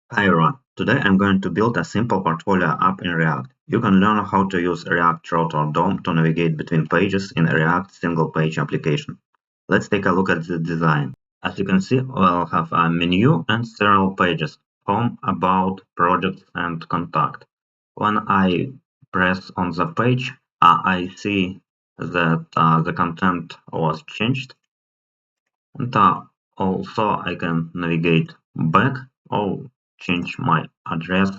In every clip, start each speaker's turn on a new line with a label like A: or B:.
A: Hi everyone, today I'm going to build a simple portfolio app in React. You can learn how to use React Router DOM to navigate between pages in a React single-page application. Let's take a look at the design. As you can see, we'll have a menu and several pages: home, about, projects, and contact. When I press on the page, I see that the content was changed, and also I can navigate back or change my address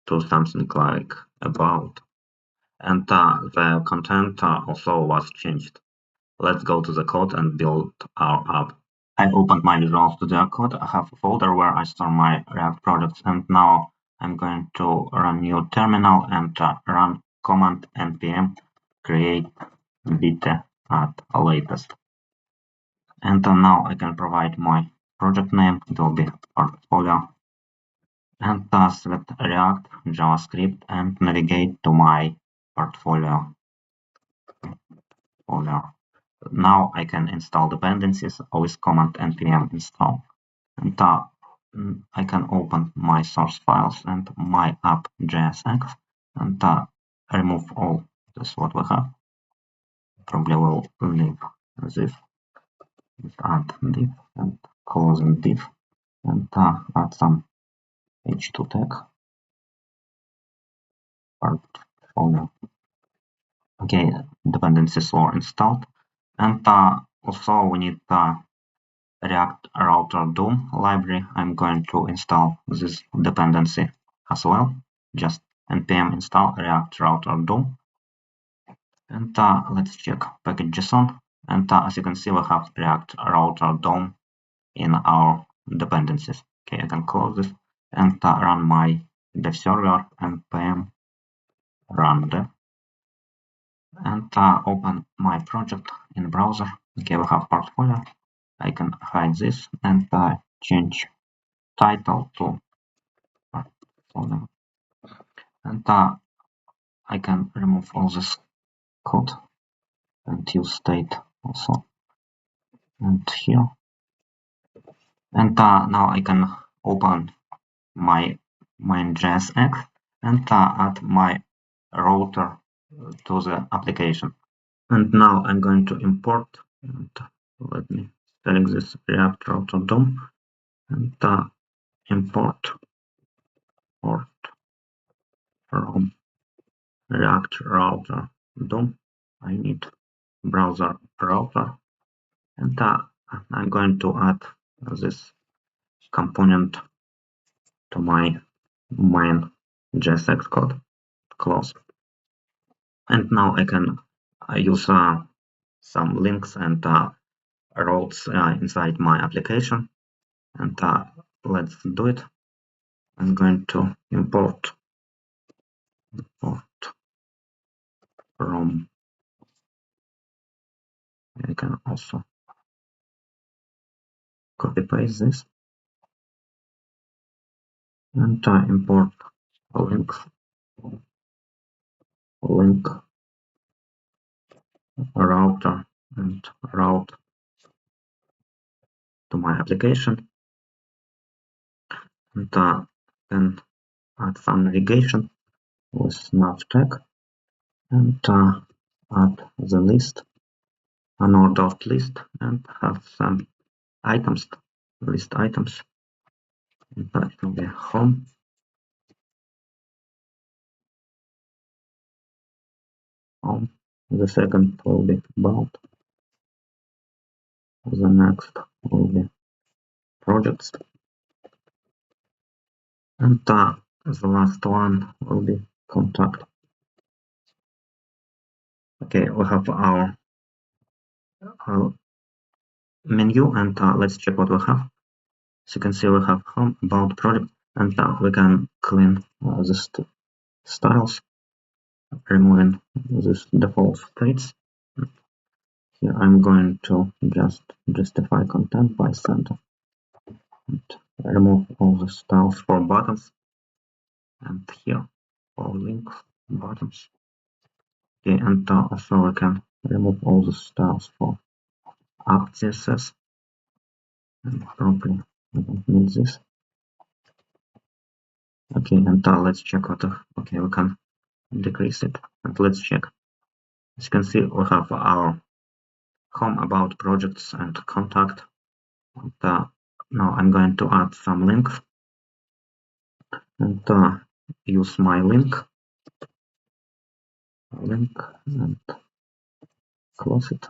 A: to something like about, and the content also was changed. Let's go to the code and build our app. I opened my Visual Studio Code. I have a folder where I store my React projects, and now I'm going to run new terminal and run command npm create vite at latest. And now I can provide my project name. It will be portfolio, and select React, JavaScript, and navigate to my portfolio folder. Now I can install dependencies with command npm install. And I can open my source files and my app.jsx and remove all this what we have. Probably will leave this add div and closing div and add some h2 tag portfolio. Okay, dependencies were installed, and also we need React Router DOM library. I'm going to install this dependency as well. Just npm install React Router DOM, and let's check package.json. And as you can see, we have React Router DOM in our dependencies. Okay, I can close this and run my dev server npm run dev, and open my project in browser. Okay, we have portfolio. I can hide this and change title to portfolio, and I can remove all this code and use state also, and here, and now I can open my main.jsx and add my router to the application. And now I'm going to import, and let me select this React Router DOM and import port from React Router DOM. I need browser router, and I'm going to add this component to my main JSX code. Close. And now I can use some links and routes inside my application, and let's do it. I'm going to import from. I can also copy paste this and import a link router and route to my application, and then add some navigation with nav tag, and add the list, unordered list, and have some items, list items. And that will be home, home. The second will be about. The next will be projects, and the last one will be contact. Okay, we have our menu, and let's check what we have. As you can see, we have home, about, project, and we can clean the styles, removing these default states. Here I'm going to just justify content by center and remove all the styles for buttons, and here for links, buttons. Okay, and also we can remove all the styles for app CSS, and probably we don't need this. Okay, and let's check what. Okay, we can decrease it, and let's check. As you can see, we have our home, about, projects, and contact. And, now I'm going to add some links and use my link and close it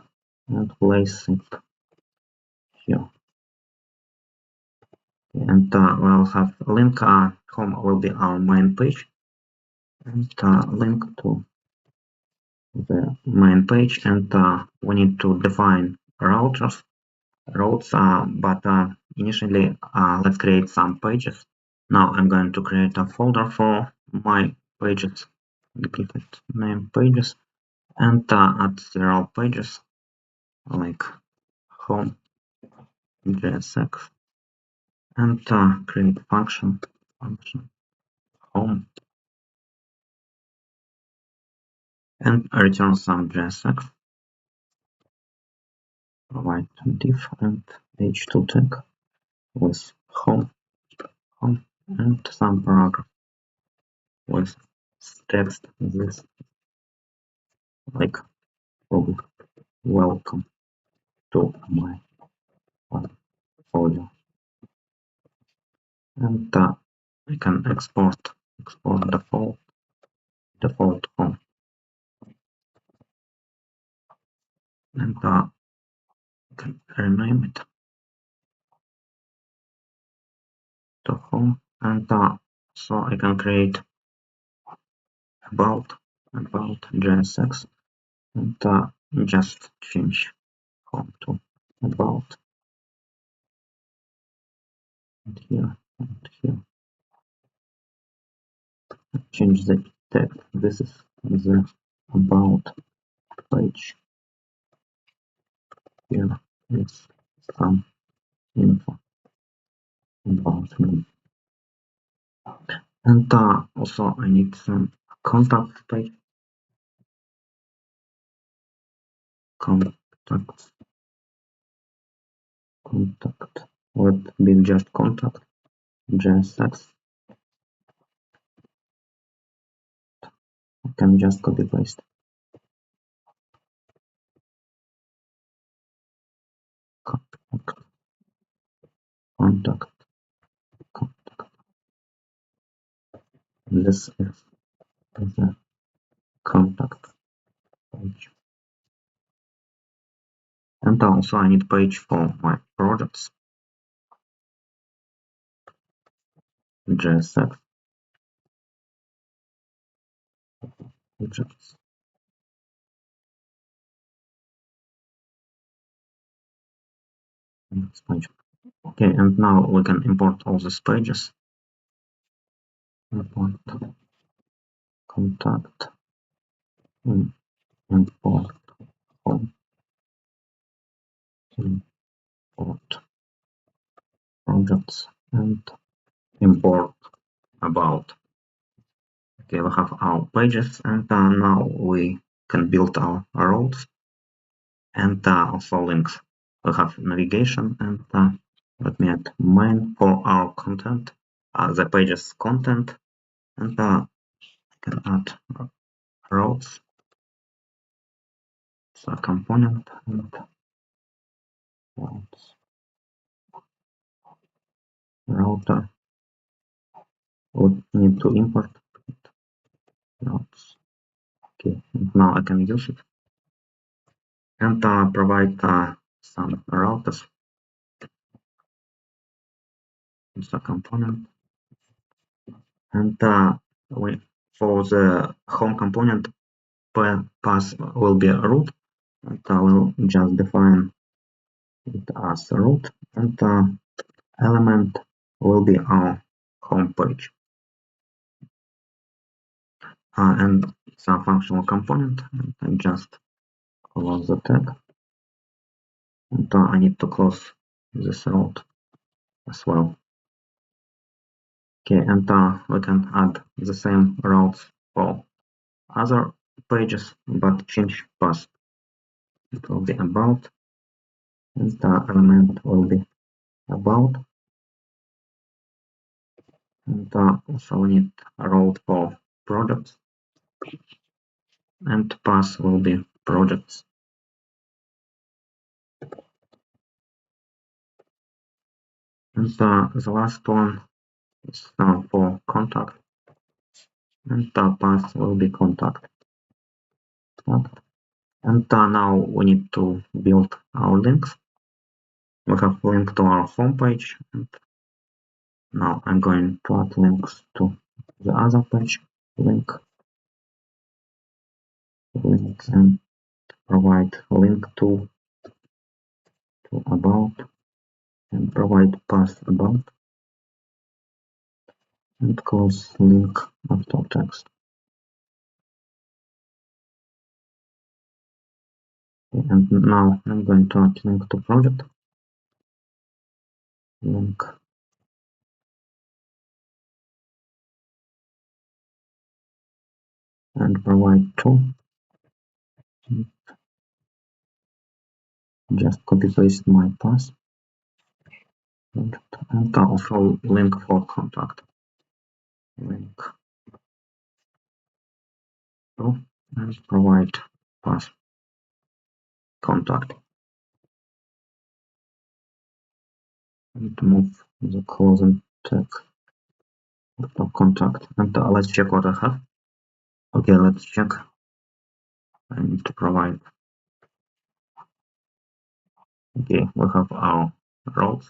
A: and place it here. And we'll have a link. Home will be our main page, and link to the main page. And we need to define routes, but initially let's create some pages. Now I'm going to create a folder for my pages, give it name pages, and add several pages like home JSX, and create function home, and return some JSX, provide div and h2 tag with home, and some paragraph with text this like welcome to my portfolio, and I can export default home, and I can rename it to home, and so I can create about JSX, and just change home to about, and here and here, change the text. This is the about page. Here is some info about me, and also I need some contact page, contact, would be just contact JSX. I can just copy paste contact. This is the contact page, and also I need page for my projects JSX projects. Okay, and now we can import all these pages. Import contact, import home, import projects, and import about. Okay, we have our pages, and now we can build our roads and also links. We have navigation, and let me add main for our content, the page's content, and I can add roads, so component, and roads, router. We need to import roads. Okay, and now I can use it and provide some routers. It's a component, and for the home component path will be a root, and I will just define it as a root, and element will be our home page, and it's a functional component, and I just close the tag, and I need to close this route as well. Okay, and we can add the same routes for other pages, but change path. It will be about, and the element will be about, And also we need a role for products, and path will be projects. And the last one is for contact, and path will be contact. And now we need to build our links. We have link to our homepage, and now I'm going to add links to the other page. Link and provide link to about, and provide path about, and close link after text. And now I'm going to add link to project. Link and provide to. Just copy paste my path. And also link for contact. Link to and provide path contact. And move the closing tag of contact. And let's check what I have. Okay, let's check. I need to provide. Okay, we have our roles,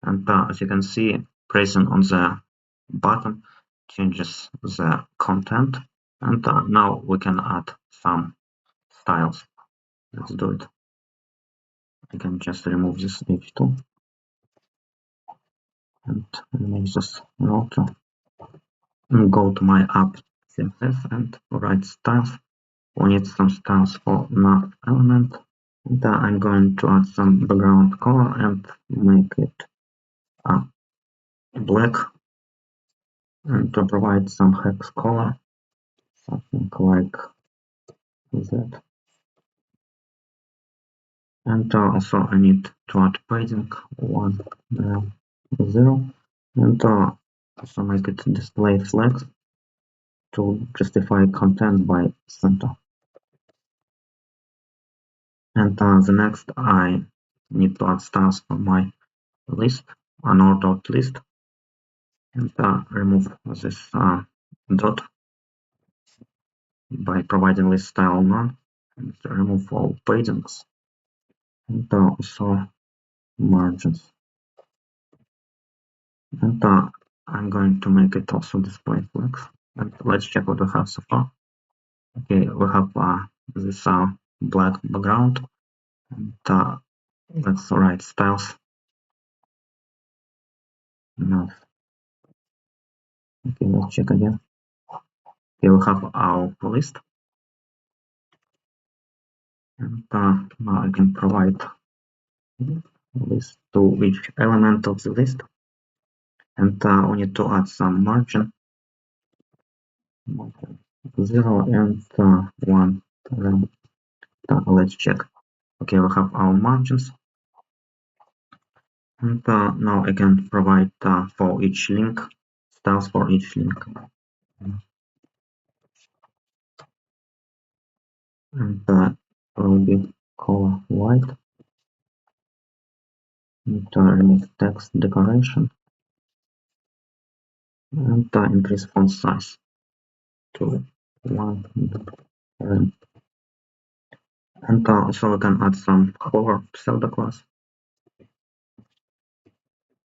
A: and as you can see, pressing on the button changes the content, and now we can add some styles. Let's do it. I can just remove this H2 and remove this router, and go to my app CSS and write styles. We need some styles for nav element, and I'm going to add some background color and make it black, and to provide some hex color, something like that. And also I need to add padding 1, 0, and also make it display flags to justify content by center. And the next I need to add styles for my list, unordered list, and remove this dot by providing list style none, and remove all paddings, and also margins. And I'm going to make it also display flags. And let's check what we have so far. Okay, we have this black background, and let's write styles. No. Okay, let's check again. Okay, we have our list, and now I can provide list to each element of the list, and we need to add some margin, 0 and 1. Let's check. Okay, we have our margins, and now I can provide for each link styles for each link, and will be color white, and remove text decoration, and increase font size to 1, and also we can add some hover pseudo class,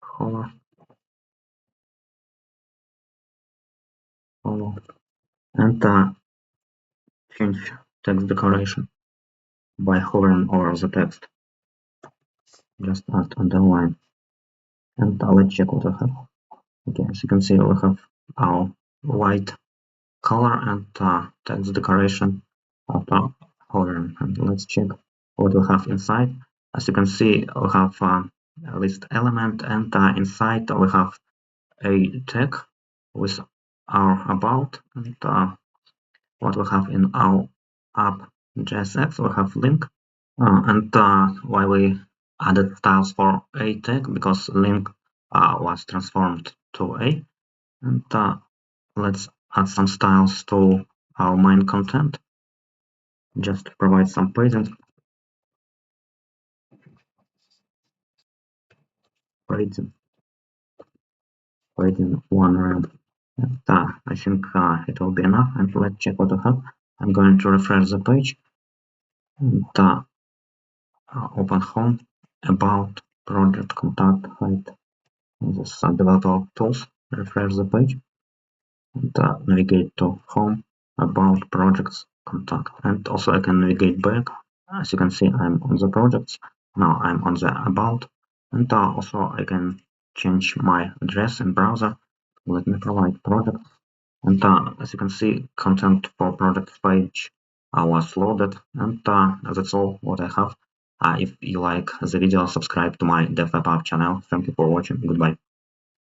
A: hover, and change text decoration by hovering over the text. Just add underline, and let's check what I have. Okay, as you can see, we have our white color and text decoration after hovering. And let's check what we have inside. As you can see, we have a list element, and inside we have a tag with our about, and what we have in our app JSX, we have link, and why we added styles for a tag, because link was transformed to a, And let's add some styles to our main content. Just to provide some padding. Padding 1 rem. And I think it will be enough. And let's check what we have. I'm going to refresh the page and open home, about, project, contact, height. This is developer tools. Refresh the page and navigate to home, about, projects, contact. And also I can navigate back. As you can see, I'm on the projects. Now I'm on the about. And also I can change my address in browser. Let me provide project. And as you can see, content for project page was loaded. And that's all what I have. If you like the video, subscribe to my DevWeb App channel. Thank you for watching. Goodbye.